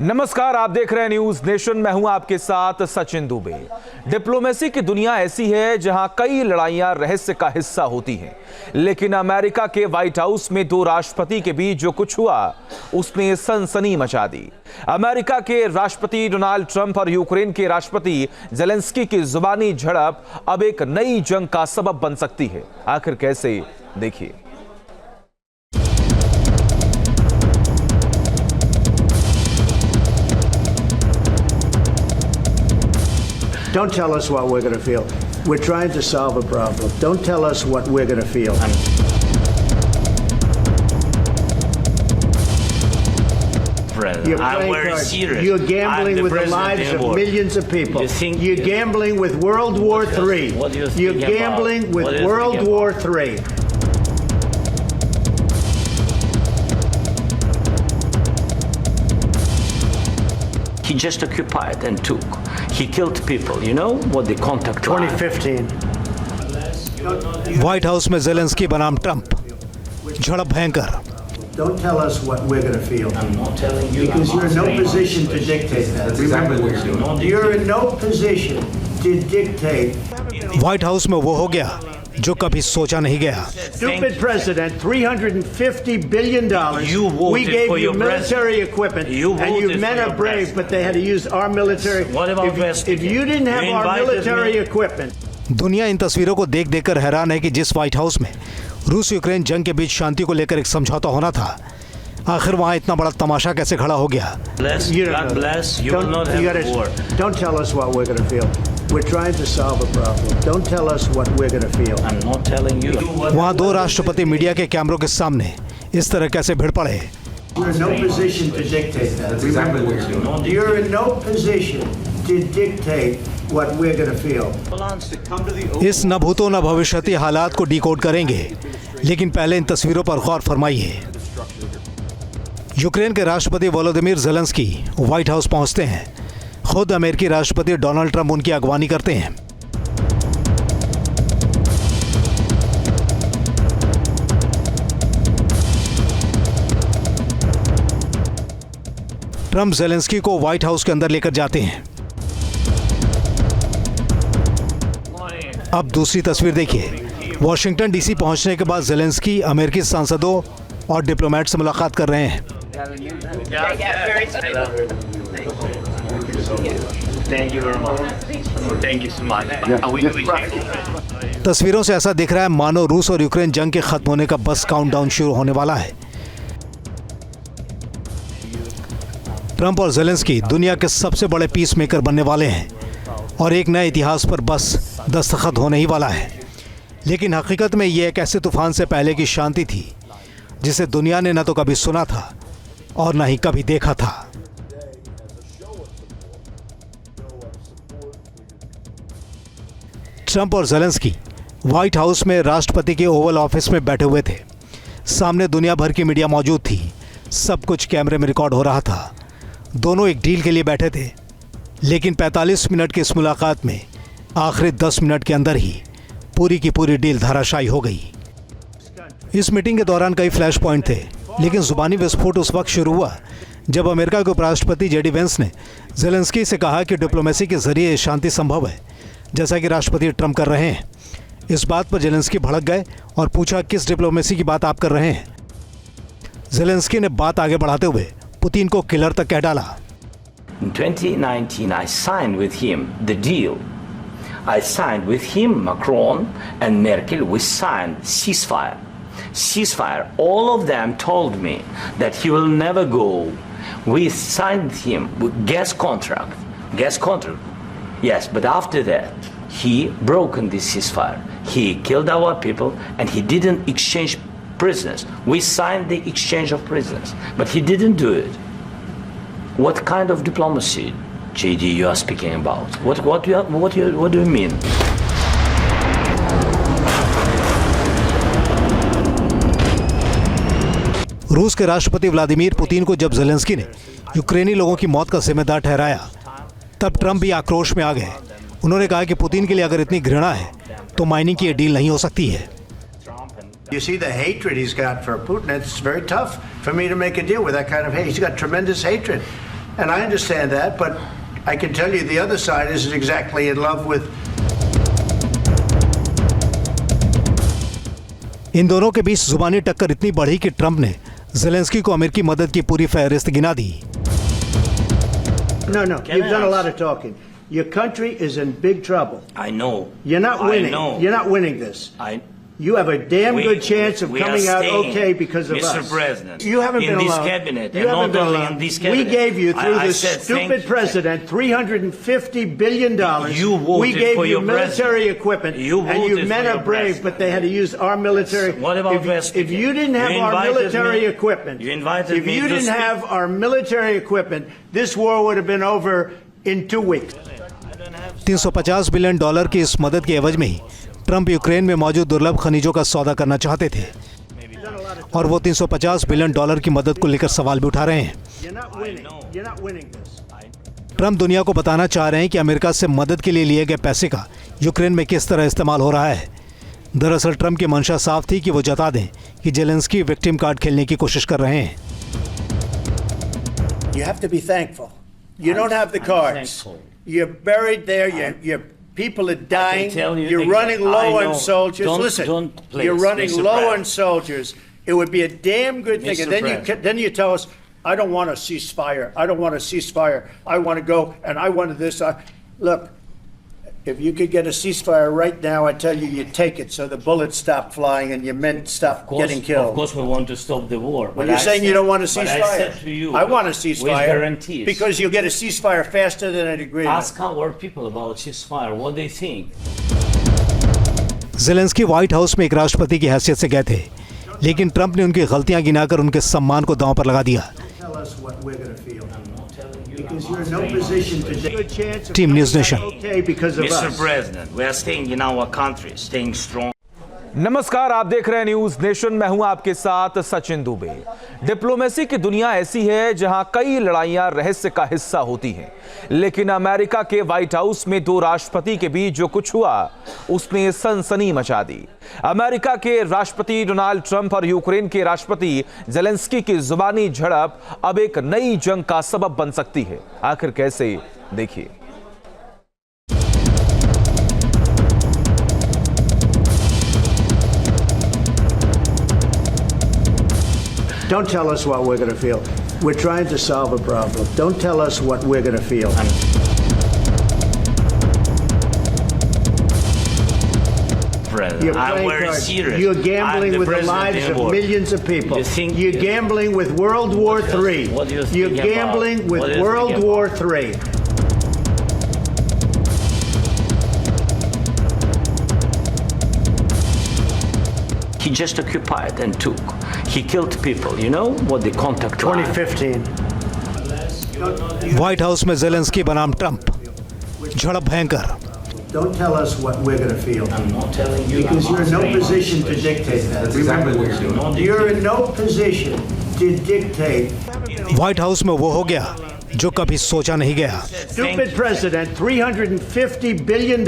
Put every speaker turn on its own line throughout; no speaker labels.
नमस्कार, आप देख रहे हैं न्यूज नेशन। मैं हूं आपके साथ सचिन दुबे। डिप्लोमेसी की दुनिया ऐसी है जहां कई लड़ाइयां रहस्य का हिस्सा होती हैं, लेकिन अमेरिका के व्हाइट हाउस में दो राष्ट्रपति के बीच जो कुछ हुआ उसने सनसनी मचा दी। अमेरिका के राष्ट्रपति डोनाल्ड ट्रंप और यूक्रेन के राष्ट्रपति जेलेंस्की की जुबानी झड़प अब एक नई जंग का सबब बन सकती है। आखिर कैसे, देखिए।
Don't tell us what we're going to feel. We're trying to solve a problem. Don't tell us what we're going to feel. You're playing cards.
Serious.
You're gambling with the lives of millions of people. You're gambling with World War III. You're gambling with World War III.
He just occupied and took. He killed people. You know what the contact line?
2015.
White house में Zelensky बनाम Trump, झड़प भयंकर।
Don't tell us what we're going to feel.
I'm not telling you.
Because you're in no position to dictate that. Remember, you're in no position to dictate.
White house में वो हो गया जो कभी सोचा नहीं गया।
Stupid president, $350 billion. We gave you military equipment, and you men are brave, but they had to use our military. If you didn't have our military equipment.
दुनिया इन तस्वीरों को देख देखकर हैरान है कि जिस व्हाइट हाउस में रूस यूक्रेन जंग के बीच शांति को लेकर एक समझौता होना था, आखिर वहां इतना बड़ा तमाशा कैसे खड़ा हो गया।
Don't tell us what we're going to feel. We're trying to solve a problem. Don't tell us what we're going to feel.
I'm not telling you.
वहां दो राष्ट्रपति मीडिया के कैमरों के सामने इस तरह कैसे भिड़ पड़े।
You're in no position to dictate that. Remember, you're in no position to dictate what we're going to feel.
इस न भूतो न भविष्यति हालात को डिकोड करेंगे, लेकिन पहले इन तस्वीरों पर गौर फरमाइए। यूक्रेन के राष्ट्रपति वोलोदिमीर जेलेंस्की व्हाइट हाउस पहुंचते हैं। खुद अमेरिकी राष्ट्रपति डोनाल्ड ट्रंप उनकी अगवानी करते हैं। ट्रंप जेलेंस्की को व्हाइट हाउस के अंदर लेकर जाते हैं। अब दूसरी तस्वीर देखिए। वॉशिंगटन डीसी पहुंचने के बाद जेलेंस्की अमेरिकी सांसदों और डिप्लोमेट से मुलाकात कर रहे हैं। तस्वीरों से ऐसा दिख रहा है मानो रूस और यूक्रेन जंग के खत्म होने का बस काउंटडाउन शुरू होने वाला है। ट्रंप और जेलेंस्की दुनिया के सबसे बड़े पीस मेकर बनने वाले हैं और एक नए इतिहास पर बस दस्तखत होने ही वाला है। लेकिन हकीकत में यह एक ऐसे तूफान से पहले की शांति थी जिसे दुनिया ने न तो कभी सुना था और न ही कभी देखा था। ट्रंप और जेलेंस्की व्हाइट हाउस में राष्ट्रपति के ओवल ऑफिस में बैठे हुए थे। सामने दुनिया भर की मीडिया मौजूद थी। सब कुछ कैमरे में रिकॉर्ड हो रहा था। दोनों एक डील के लिए बैठे थे, लेकिन 45 मिनट की इस मुलाकात में आखिरी 10 मिनट के अंदर ही पूरी की पूरी डील धराशायी हो गई। इस मीटिंग के दौरान कई फ्लैश पॉइंट थे, लेकिन जुबानी विस्फोट उस वक्त शुरू हुआ जब अमेरिका के उपराष्ट्रपति जेडी वेंस ने जेलेंस्की से कहा कि डिप्लोमेसी के जरिए शांति संभव है, जैसा कि राष्ट्रपति ट्रंप कर रहे हैं। इस बात पर जेलेंस्की भड़क गए और पूछा, किस डिप्लोमेसी की बात आप कर रहे हैं। जेलेंस्की ने बात आगे बढ़ाते हुए पुतिन को किलर तक कह डाला।
In 2019, I signed with him the deal. I signed with him, Macron and Merkel. We signed ceasefire. Ceasefire. All of them told me that he will never go. We signed him with gas contract. Gas contract. Yes, but after that, he broken this ceasefire. He killed our people and he didn't exchange prisoners. We signed the exchange of prisoners, but he didn't do it. What kind of diplomacy, JD, you are speaking about? What do you mean?
रूस के राष्ट्रपति Vladimir Putin को जब Zelensky ने यूक्रेनी लोगों की मौत का जिम्मेदार ठहराया, तब ट्रंप भी आक्रोश में आ गए। उन्होंने कहा कि पुतिन के लिए अगर इतनी घृणा है तो माइनिंग की यह डील नहीं हो सकती है।
You see the hatred he's got for Putin. It's very tough for me to make a deal with that kind of hate. He's got tremendous hatred. And I understand that, but I can tell you the other side isn't exactly in love with.
इन दोनों के बीच जुबानी टक्कर इतनी बढ़ी कि Trump ने Zelensky को अमेरिकी मदद की पूरी फहरिस्त गिना दी।
No, you've done a lot of talking. Your country is in big trouble.
I know.
You're not winning.
I know.
You're not winning this. You have a damn good chance of coming out okay because of us.
Mr. President,
you haven't been
in this
alone.
cabinet,
you haven't been alone.
In this cabinet,
we gave you, through this stupid president, $350 billion.
You voted
we gave
for
you
your
military
president.
equipment.
You
and your
voted
men
for
are
your
brave,
president.
but they had to use our military.
What about
if you didn't have our military equipment,
you invited
if
me
you
to
didn't
speak.
have our military equipment, this war would have been over in 2 weeks.
$350 billion की इस मदद के एवज में ही Trump Ukraine में मौजूद दुर्लभ खनिजों का सौदा करना चाहते थे और वो $350 बिलियन की मदद को लेकर सवाल भी उठा रहे हैं। ट्रंप दुनिया को बताना चाह रहे हैं कि अमेरिका से मदद के लिए लिए गए पैसे का यूक्रेन में किस तरह इस्तेमाल हो रहा है। दरअसल ट्रंप की मंशा साफ थी कि वो जता दें कि ज़ेलेंस्की विक्टिम कार्ड खेलने की कोशिश कर रहे हैं।
You have to be thankful. You don't have the cards. You're buried there. Your people are dying. You're running low on soldiers. Listen, you're running low on soldiers. It would be a damn good thing. And then you tell us, I don't want a ceasefire. I don't want a ceasefire. I want to go and I wanted this. Look, if you could get a ceasefire right now, I tell you, you take it so the bullets stop flying and your men stop getting killed.
Of course, we want to stop the war.
But you're saying you don't want a ceasefire.
I said to you,
I want a ceasefire.
with guarantees.
Because you'll get a ceasefire faster than an agreement.
Ask our people about ceasefire, what they think.
Zelensky white house में एक राष्ट्रपति की हैसियत से गए थे, लेकिन Trump ने उनकी गलतियां गिनाकर उनके सम्मान को दांव पर लगा दिया। Team News Nation.
Mr. President, we are staying in our country, staying strong.
नमस्कार, आप देख रहे हैं न्यूज नेशन। मैं हूं आपके साथ सचिन दुबे। डिप्लोमेसी की दुनिया ऐसी है जहां कई लड़ाइयां रहस्य का हिस्सा होती हैं, लेकिन अमेरिका के व्हाइट हाउस में 2 राष्ट्रपति के बीच जो कुछ हुआ उसने सनसनी मचा दी। अमेरिका के राष्ट्रपति डोनाल्ड ट्रंप और यूक्रेन के राष्ट्रपति ज़ेलेंस्की की जुबानी झड़प अब एक नई जंग का सबब बन सकती है। आखिर कैसे, देखिए।
Don't tell us what we're going to feel. We're trying to solve a problem. Don't tell us what we're going to feel.
I'm very serious.
You're gambling with the lives of millions of people. You're gambling with World War III. You're gambling with World War III.
He just occupied and took. He killed people. You know what the contact line?
2015.
White house में Zelensky बनाम Trump, झड़प भयंकर।
Don't tell us what we're going to feel.
I'm not telling you.
Because you're in no position to dictate that. Remember, you're in no position to dictate.
White house में वो हो गया जो कभी सोचा नहीं गया।
Stupid president, $350 billion.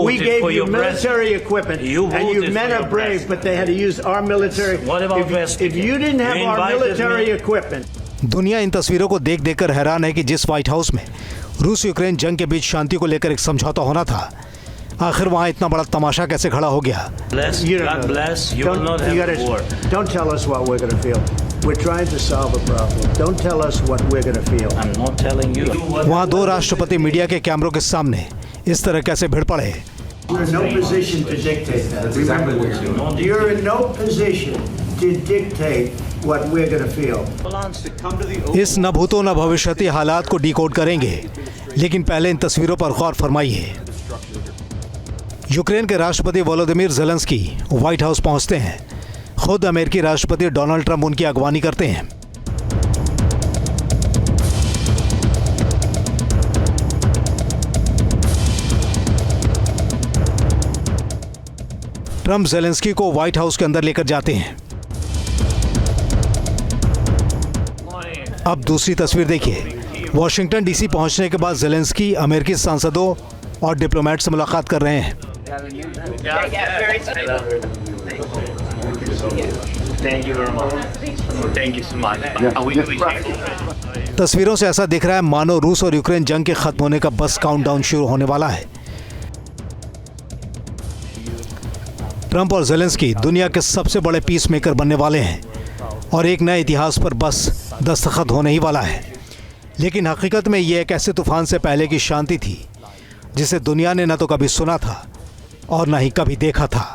We gave you military equipment. And your men are brave, but they had to use our military. If you didn't have our military equipment.
दुनिया इन तस्वीरों को देख देखकर हैरान है कि जिस व्हाइट हाउस में रूस यूक्रेन जंग के बीच शांति को लेकर एक समझौता होना था, आखिर वहां इतना बड़ा तमाशा कैसे खड़ा हो गया।
God bless. You will not have war.
Don't tell us what we're going to feel. We're trying to solve a problem. Don't tell us what we're going to feel.
I'm not telling you.
वहां 2 राष्ट्रपति media के कैमरों के सामने इस तरह कैसे भिड़ पड़े।
You're in no position to dictate that. Remember, you're in no position to dictate what we're going to feel.
इस न भूतो न भविष्यति हालात को डिकोड करेंगे, लेकिन पहले इन तस्वीरों पर गौर फरमाइए। यूक्रेन के राष्ट्रपति वोलोदिमीर ज़ेलेंस्की व्हाइट हाउस पहुंचते हैं। खुद अमेरिकी राष्ट्रपति डोनाल्ड ट्रंप उनकी अगवानी करते हैं। ट्रंप ज़ेलेंस्की को व्हाइट हाउस के अंदर लेकर जाते हैं। अब दूसरी तस्वीर देखिए। वॉशिंगटन डीसी पहुंचने के बाद ज़ेलेंस्की अमेरिकी सांसदों और डिप्लोमेट से मुलाकात कर रहे हैं।
Thank you very much. Thank you so much.
तस्वीरों से ऐसा दिख रहा है मानो रूस और यूक्रेन जंग के खत्म होने का बस काउंटडाउन शुरू होने वाला है। ट्रंप और ज़ेलेंस्की दुनिया के सबसे बड़े पीस मेकर बनने वाले हैं और एक नए इतिहास पर बस दस्तखत होने ही वाला है। लेकिन हकीकत में ये एक ऐसे तूफान से पहले की शांति थी जिसे दुनिया ने न तो कभी सुना था और न ही कभी देखा था।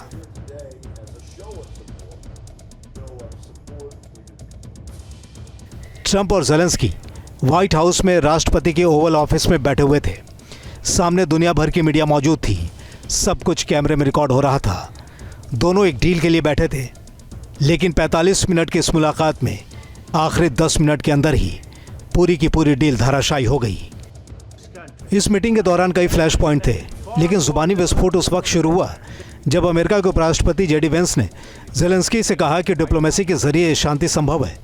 ट्रंप और ज़ेलेंस्की व्हाइट हाउस में राष्ट्रपति के ओवल ऑफिस में बैठे हुए थे। सामने दुनिया भर की मीडिया मौजूद थी। सब कुछ कैमरे में रिकॉर्ड हो रहा था। दोनों एक डील के लिए बैठे थे, लेकिन 45 मिनट की इस मुलाकात में आखिरी 10 मिनट के अंदर ही पूरी की पूरी डील धराशायी हो गई। इस मीटिंग के दौरान कई फ्लैश पॉइंट थे, लेकिन जुबानी विस्फोट उस वक्त शुरू हुआ जब अमेरिका के उपराष्ट्रपति जेडी वेंस ने ज़ेलेंस्की से कहा कि डिप्लोमेसी के जरिए शांति संभव है,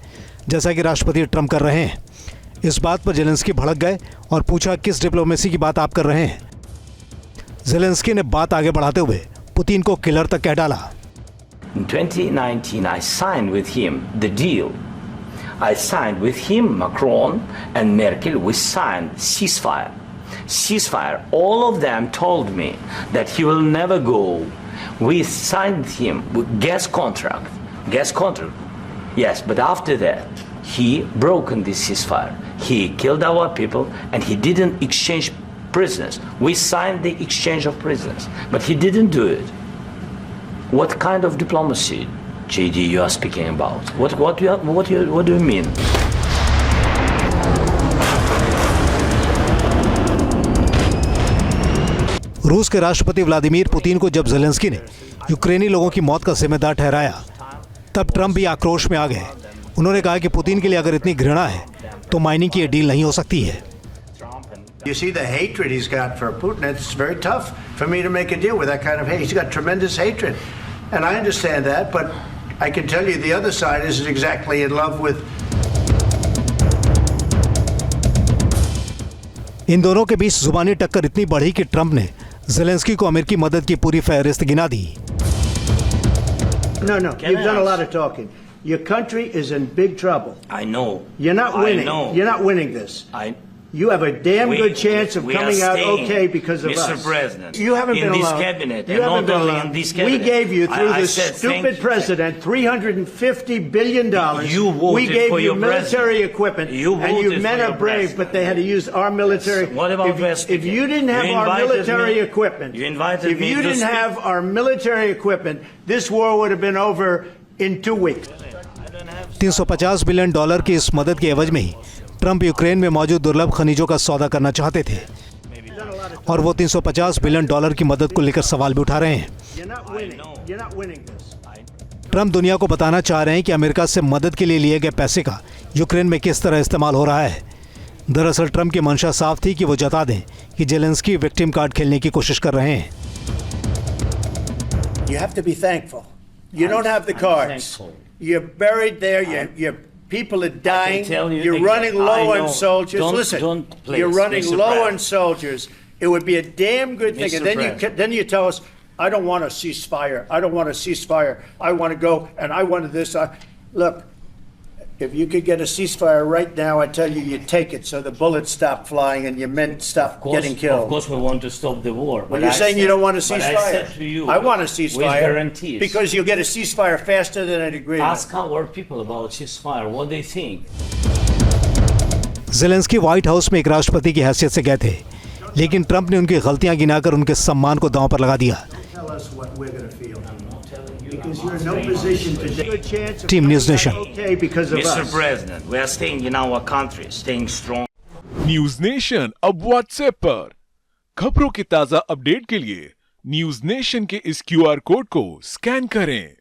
जैसा कि राष्ट्रपति ट्रंप कर रहे हैं। इस बात पर ज़ेलेंस्की भड़क गए और पूछा, किस डिप्लोमेसी की बात आप कर रहे हैं? ज़ेलेंस्की ने बात आगे बढ़ाते हुए पुतिन को किलर तक कह डाला।
In 2019, I signed with him the deal. I signed with him, Macron and Merkel, we signed ceasefire. Ceasefire. All of them told me that he will never go. We signed with him with gas contract. Gas contract. Yes, but after that, he broken this ceasefire. He killed our people and he didn't exchange prisoners. We signed the exchange of prisoners, but he didn't do it. What kind of diplomacy, JD, you are speaking about? What do you mean?
रूस के राष्ट्रपति Vladimir Putin को जब Zelensky ने यूक्रेनी लोगों की मौत का जिम्मेदार ठहराया, तब ट्रंप भी आक्रोश में आ गए। उन्होंने कहा कि पुतिन के लिए अगर इतनी घृणा है तो माइनिंग की ये डील नहीं हो सकती है।
You see the hatred he's got for Putin. It's very tough for me to make a deal with that kind of hate. He's got tremendous hatred. And I understand that, but I can tell you the other side isn't exactly in love with.
इन दोनों के बीच जुबानी टक्कर इतनी बढ़ी कि Trump ने Zelensky को अमेरिकी मदद की पूरी फहरिस्त गिना दी।
No, you've done a lot of talking. Your country is in big trouble.
I know.
You're not winning.
I know.
You're not winning this. You have a damn good chance of coming out okay because of us.
Mr. President,
you haven't been
in this
alone.
cabinet,
You
and
haven't
not
been
only
alone.
in this cabinet.
We gave you, through
I
this
said,
stupid president, $350 billion.
You voted
we gave
for
you
your
military
president.
equipment.
You
and you
voted
men
for
are
your
brave,
president.
but they had to use our military.
What about
if you didn't have our military equipment,
you invited
if
me
you
to
didn't
speak.
have our military equipment, this war would have been over in 2 weeks.
$350 billion की इस मदद के एवज में ही Trump Ukraine में मौजूद दुर्लभ खनिजों का सौदा करना चाहते थे और वो $350 बिलियन की मदद को लेकर सवाल भी उठा रहे हैं। ट्रंप दुनिया को बताना चाह रहे हैं कि अमेरिका से मदद के लिए लिए गए पैसे का यूक्रेन में किस तरह इस्तेमाल हो रहा है। दरअसल ट्रंप की मंशा साफ थी कि वो जता दें कि ज़ेलेंस्की विक्टिम कार्ड खेलने की कोशिश कर रहे हैं।
You have to be thankful. You don't have the cards. You're buried there. Your people are dying. You're running low on soldiers. Listen, you're running low on soldiers. It would be a damn good thing. And then you tell us, I don't want a ceasefire. I don't want a ceasefire. I want to go and I wanted this. Look, if you could get a ceasefire right now, I tell you, you take it so the bullets stop flying and your men stop getting killed.
Of course, we want to stop the war.
Well, you're saying you don't want a ceasefire.
But I said to you,
I want a ceasefire.
with guarantees.
Because you'll get a ceasefire faster than an agreement.
Ask our people about ceasefire, what they think.
Zelensky white house में एक राष्ट्रपति की हैसियत से गए थे, लेकिन Trump ने उनकी गलतियां गिनाकर उनके सम्मान को दांव पर लगा दिया। Team News Nation.
Mr. President, we are staying in our country, staying strong.
News nation अब व्हाट्सएप पर खबरों के ताजा अपडेट के लिए न्यूज नेशन के इस QR कोड को स्कैन करें।